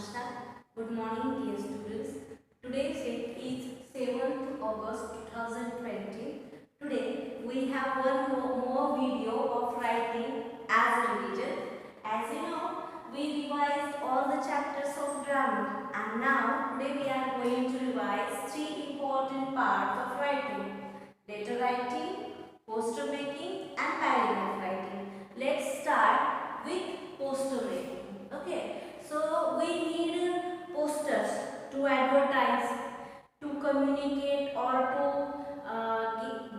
Asha. Good morning, dear students. Today's date is 7th August 2020. Today we have one more video of writing as a revision. As you know, we revised all the chapters of grammar, and now today we are going to revise three important parts of writing: letter writing, poster making, and paragraph writing. Let's start with poster making. Okay. So we need posters to advertise, to communicate, or to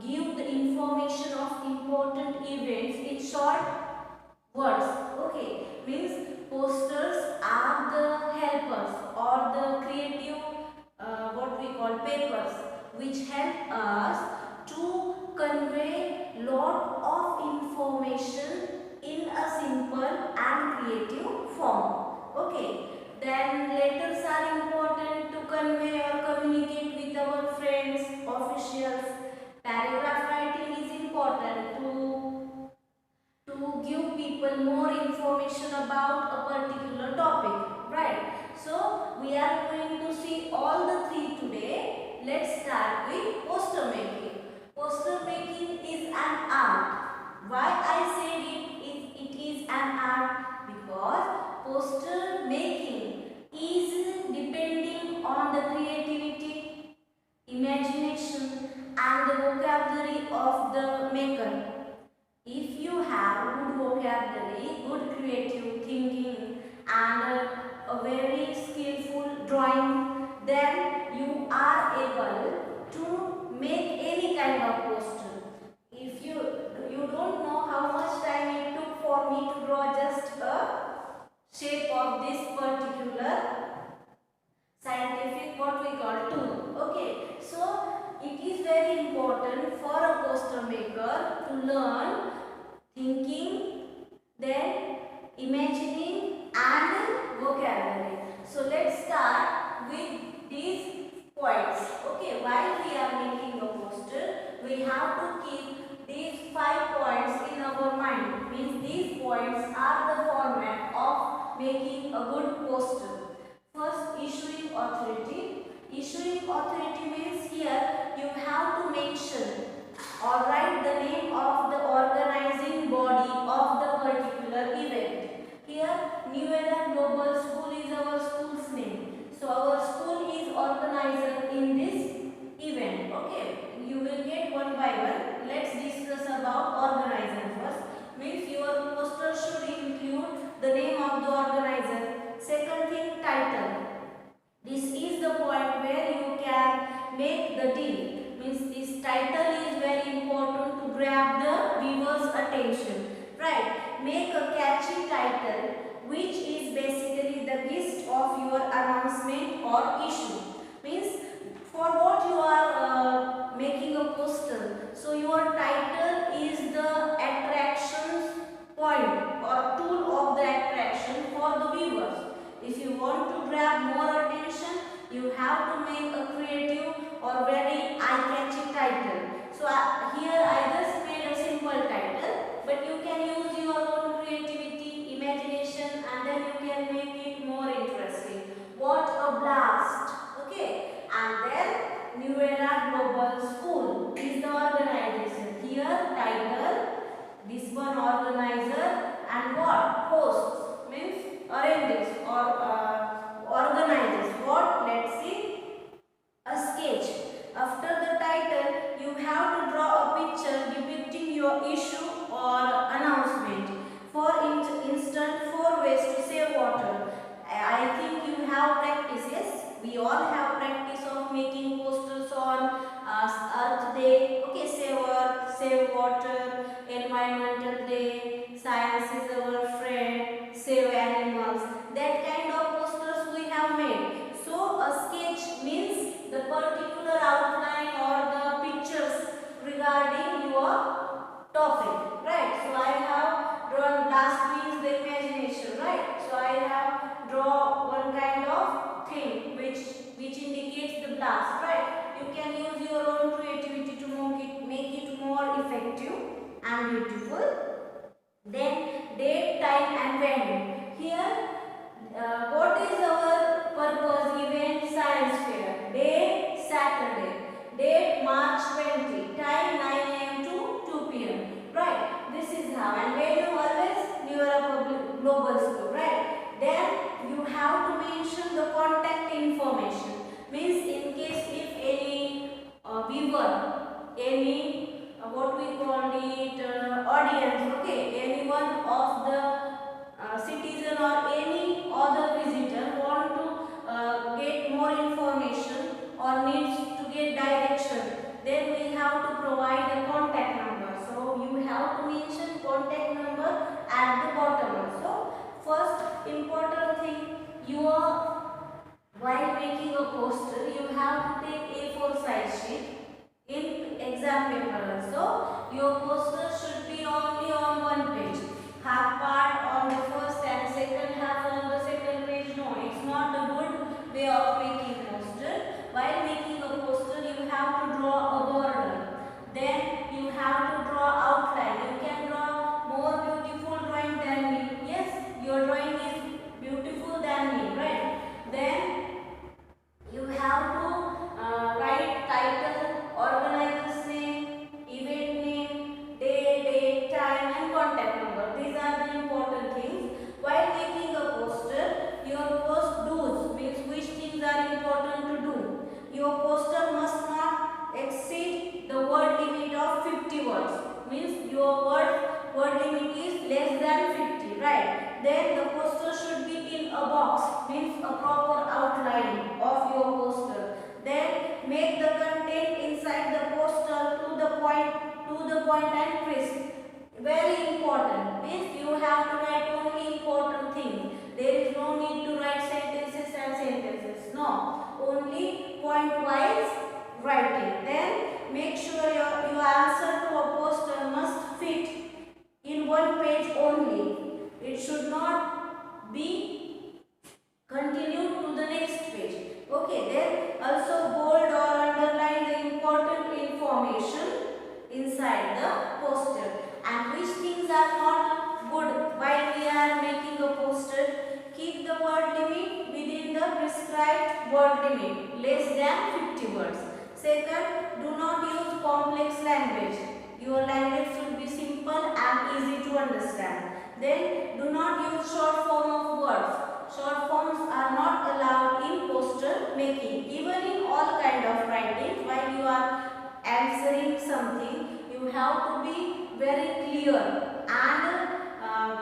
give the information of important events in short words. Okay, means posters are the helpers or the creative what we call papers which help us to convey lot of information in a simple and creative form. Okay, then letters are important to convey or communicate with our friends, officials. Paragraph writing is important to give people more information about a particular topic, right? So we are going to see all the three today. Let's start with poster making. Poster making is an art. Why I said it is an art? Because poster making is depending on the creativity, imagination, and the vocabulary of the maker. If you have good vocabulary, good creative thinking, and a very skillful drawing, then you are able to make any kind of poster. If you don't know how much time it took for me to draw just a shape of this particular scientific what we call tool. Okay, so it is very important for a poster maker to learn thinking, then imagining, and vocabulary. So let's start with these points. Okay, while we are making a poster, we have to keep these 5 points in our mind. Means these points are the format of making a good poster. First, issuing authority. Issuing authority means here you have to mention or write the name of the organizing body of the particular event. Here, New Era Global School is our school's name. So our school is organizer in this event. Okay, you will get one by one. Let's discuss about organizer first. Means your poster should include the name of the organizer. Second thing, title. This is the point where you can make the deal. Means this title is very important to grab the viewer's attention. Right? Make a catchy title which is basically the gist of your announcement or issue. Means for what you are making a poster. So your title is the attractions point or tool of the attraction for the viewers. If you want to grab more attention, you have to make a creative or very eye-catching title. So here I just made a simple title, but you can use your own creativity, imagination, and then you can make it more interesting. What a blast! Okay, and then New Era Global School is the organization. Here title, this one organizer, and what? Hosts means arranges or organizes. What? Let's see. A sketch. After the title, you have to draw a picture depicting your issue or announcement. For instance, 4 ways to save water. I think you have practices. We all have practice of making posters on Earth Day. Okay, save Earth, save water, Environmental Day, Science is our friend, save animals. That kind of posters we have made. So a sketch means the particular outline or the pictures regarding your topic, right? So I have drawn blast means the imagination, right? So I have draw one kind of thing which indicates the blast, right? You can use your own creativity to make it more effective and beautiful. Then date, time, and venue. Here, what is our we call it audience, okay, anyone of the citizen or any other visitor want to get more information or needs to get direction, then we have to provide a contact number. So you have to mention contact number at the bottom also. First important thing, you are, while making a poster, you have to take A4 size sheet in exam paper also. Your poster should be only on one page, half part on the first and second half on the second page. No, it's not a good way of making poster. While making a poster, you have to draw a border, then you have to draw outline. You can draw more beautiful drawing than me. Yes, your drawing is beautiful than me, right? Then you have to write title, organizer's name, event name, day, date, time and contact number. These are the important things. While making a poster, your post do's means which things are important to do. Your poster must not exceed the word limit of 50 words. Means your word limit is less than 50, right? Then the poster should be in a box, means a proper outline of your poster. Then make the content inside the poster to the point and crisp. Very important. Means you have to write only important things. There is no need to write sentences and sentences. No, only point wise writing. Then make sure your answer to a poster must fit in one page only. It should not be continued to the next page. Okay, then also bold or underline the important information inside the poster. And which things are not good while we are making a poster? Keep the word limit within the prescribed word limit, less than 50 words. Second, do not use complex language. Your language should be simple and easy to understand. Then do not use short form of words. Short forms are not allowed in poster making. Even in all kind of writing, while you are answering something, you have to be very clear and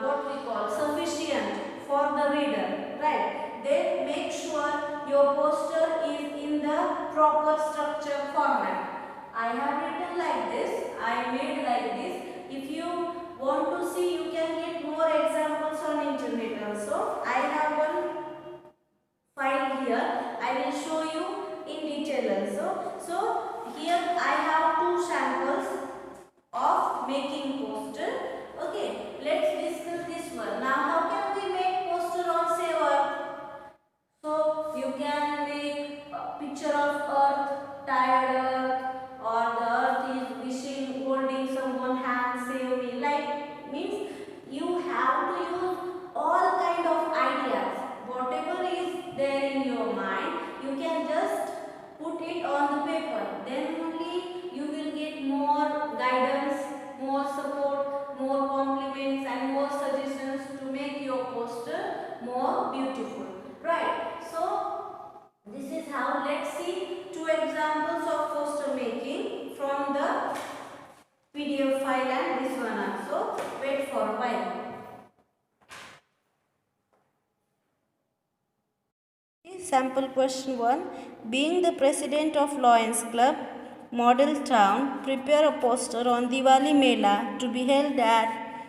what we call sufficient for the reader, right? Then make sure your poster is in the proper structure format. I have written like this, I made like this. If you want to see, you can get more examples on internet also. I have one file here, I will show you in detail also. So here I have two samples of making poster. Okay, let's discuss this one. Now how can we make poster on say earth? So you can make a picture of earth, tired earth, or the earth is wishing, holding someone hand, save me. Like means you have to use all kind of ideas. Whatever is there in your mind, you can just put it on the paper. Then only you will get more guidance, more support, more compliments and more suggestions to make your poster more beautiful. Right. So this is how. Let's see two examples of poster making from the PDF file and this one also. Wait for a while. Sample question 1. Being the president of Lions Club, Model Town, prepare a poster on Diwali Mela to be held at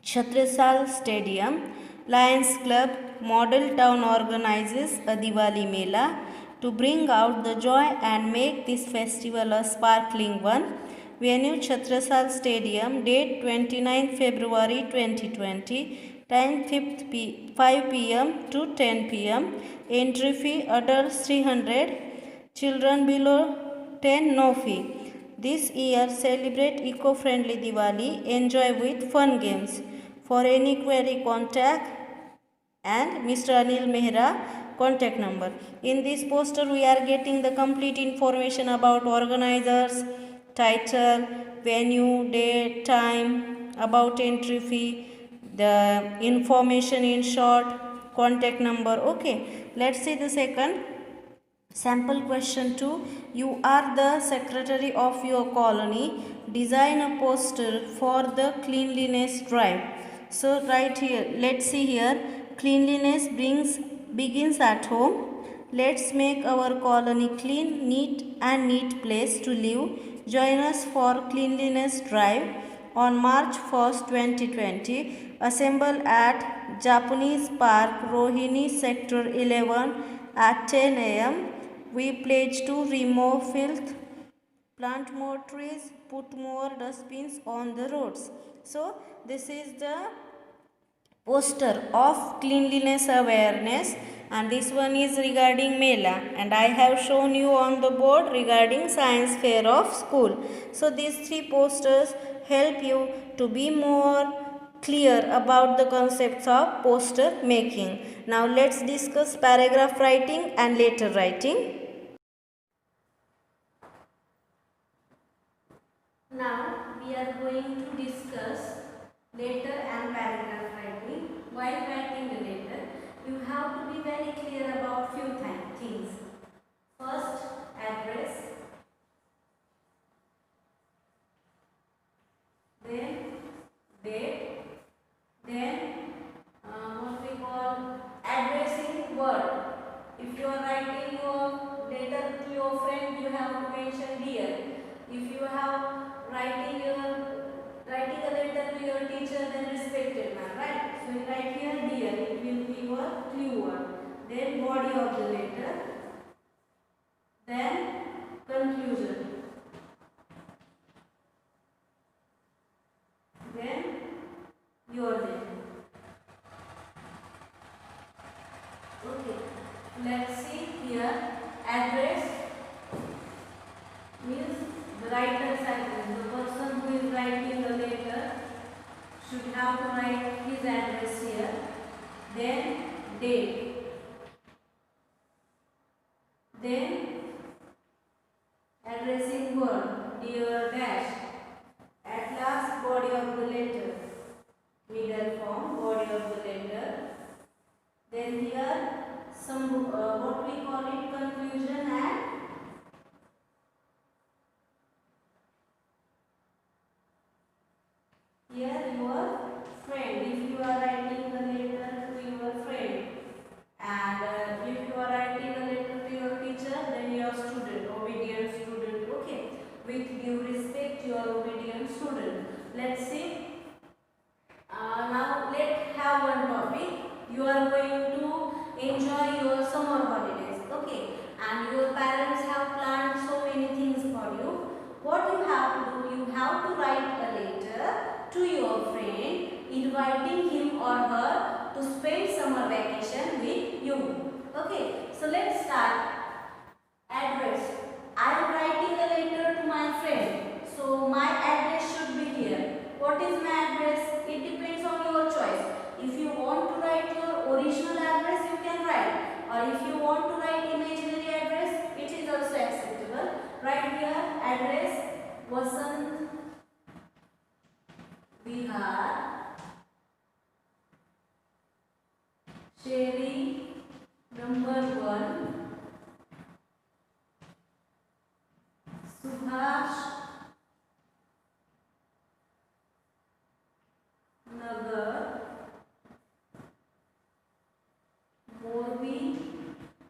Chhatrisal Stadium. Lions Club, Model Town organizes a Diwali Mela to bring out the joy and make this festival a sparkling one. Venue Chhatrisal Stadium, date 29 February 2020. Time 5 pm to 10 pm. Entry fee adults 300, children below 10 no fee. This year celebrate eco-friendly Diwali, enjoy with fun games. For any query contact and Mr. Anil Mehra contact number. In this poster we are getting the complete information about organizers, title, venue, date, time, about entry fee, the information in short, contact number. Okay, let's see the second. Sample question 2. You are the secretary of your colony. Design a poster for the cleanliness drive. So right here, let's see here. Cleanliness begins at home. Let's make our colony clean, neat place to live. Join us for cleanliness drive on March 1st, 2020. Assemble at Japanese Park, Rohini Sector 11 at 10 am. We pledge to remove filth, plant more trees, put more dustbins on the roads. So this is the poster of cleanliness awareness, and this one is regarding Mela, and I have shown you on the board regarding science fair of school. So these three posters help you to be more clear about the concepts of poster making. Now let's discuss paragraph writing and letter writing. Now we are going to discuss letter and paragraph writing. While writing the letter, you have to be very clear about few things. First, address, then date, then what we call addressing word. If you are writing your letter to your friend, you have to mention dear. If you have writing a letter to your teacher, then respected man, right? So you write here dear, it will be your clue word. Then body of the letter, then conclusion, then your letter. Okay, let's see here. Address means the writer's address. The person who is writing the letter should have to write his address here. Then date. Then addressing word, dear dash. At last, body of the letter. Middle form, body of the letter. Then here some what we call it, conclusion, and here your friend. If you are writing a letter to your friend, and if you are writing a letter to your teacher, then your student, obedient student. Okay, with due respect, your obedient student. Let's see. Now let's have one topic. You are going to enjoy your summer holidays. Okay, and your parents have planned so many things for you. What you have to do, you have to write a letter to your friend inviting him or her to spend summer vacation with you. Okay, so let's start. Address. I am writing a letter to my friend, so my address should be here. What is my address? It depends on your choice. If you want to write your original address, you can write, or if you want to write imaginary address, it is also acceptable. Write here address Vasant Vihar, Sherry number 1, Subhash Nagar, Morbi.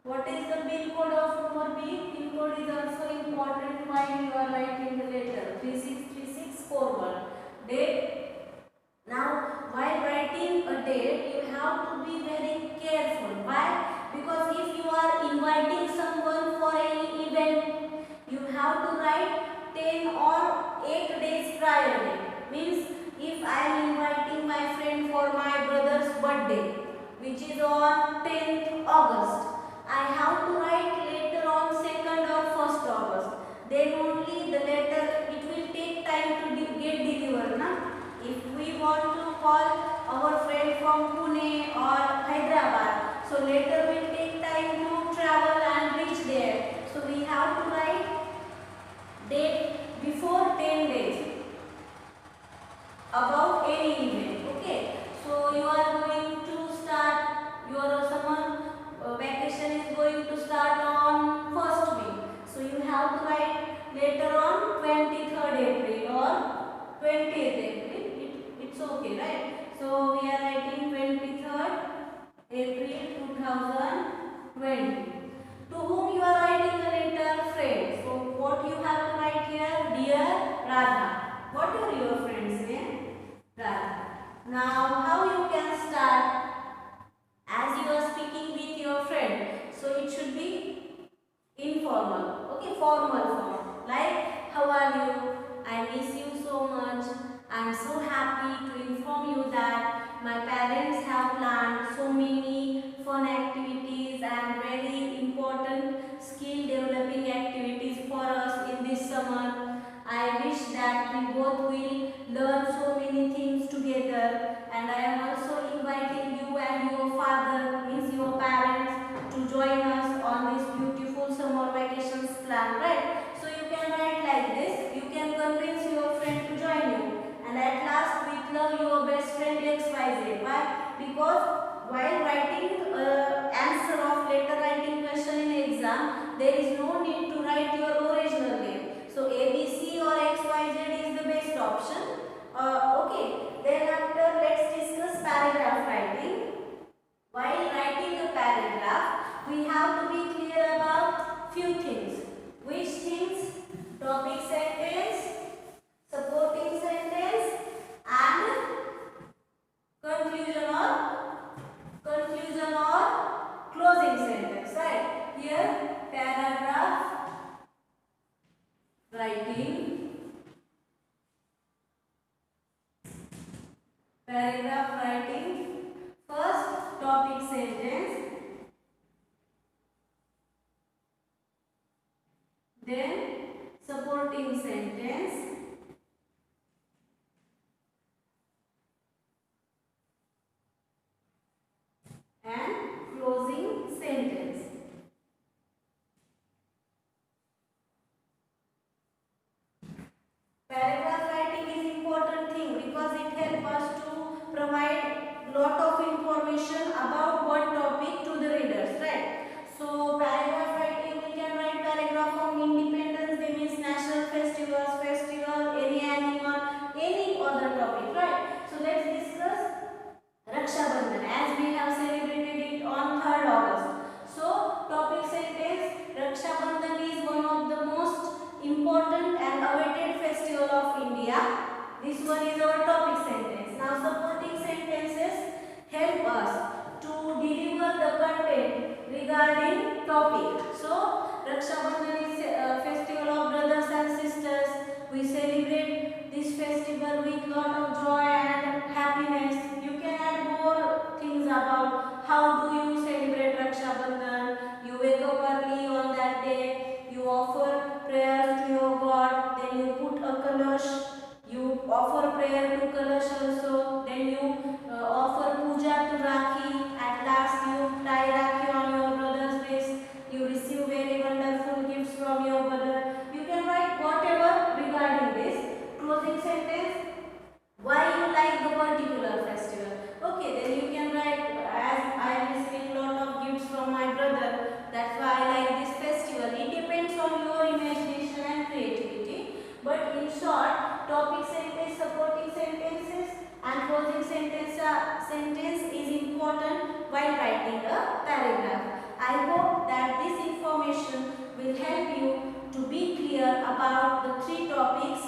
What is the pin code of Morbi? Pin code is also important while you are writing the letter. 363641. Date. Now, while writing a date, you have to be very careful. Why? Because if you are inviting someone for any event, you have to write 10 or 8 days prior date. Means if I am inviting my friend for my brother's birthday, which is on 10th August, I have to write later on 2nd or 1st August. Then only the letter, it will take time to get delivered. Na? If we want to call our friend from Pune or Hyderabad, so later will take time to travel and reach there. So we have to write date before 10 days about any event. Okay, so you are going to start your summer vacation is going to start on have planned so many fun activities and very important skill developing activities for us in this summer. I wish that we both will learn so many things together, and I am also inviting you and your father, means your parents, to join us on this beautiful summer vacations plan, right? So you can write like this. You can convince your friend to join you. And at last, with love, your best friend XYZ. Why? Because while writing answer of letter writing question in exam, there is no need to write your original name. So ABC or XYZ is the best option. Okay. Then after, let's discuss paragraph writing. While writing a paragraph, we have to be clear about few things. Which things? Topic sentence, supporting sentence, and conclusion or closing sentence. Right? Here, paragraph writing. Paragraph writing. First, topic sentence, then supporting sentence, and closing sentence. Paragraph writing is important thing because it helps us to provide lot of information about one topic to the readers, right? So paragraph writing, we can write paragraph on Independence Day, means national festivals, any animal, any other topic, right? So let's discuss Raksha Bandhan, as we have celebrated it on 3rd August. So topic sentence, Raksha Bandhan is one of the most important and awaited festival of India. This one is our topic sentence. Now supporting sentences help us to deliver the content regarding topic. So Raksha Bandhan is a festival of brothers and sisters. We celebrate this festival with lot of joy and happiness. You can add more things about how do you celebrate Raksha Bandhan. You wake up early on that day. You offer prayers to your God. Then you put a kalash. You offer prayer to kalash also. Then you offer puja to Rakhi. At last you tie Rakhi on your brother's wrist. You receive very wonderful gifts from your brother. You can write whatever regarding this. Closing sentence, why you like the particular festival. Okay, then you can write, as I am receiving lot of gifts from my brother, that's why I like this festival. It depends on your imagination and creativity. But in short, topic sentence, supporting sentences, and closing sentence is important while writing a paragraph. I hope that this information will help you to be clear about the 3 topics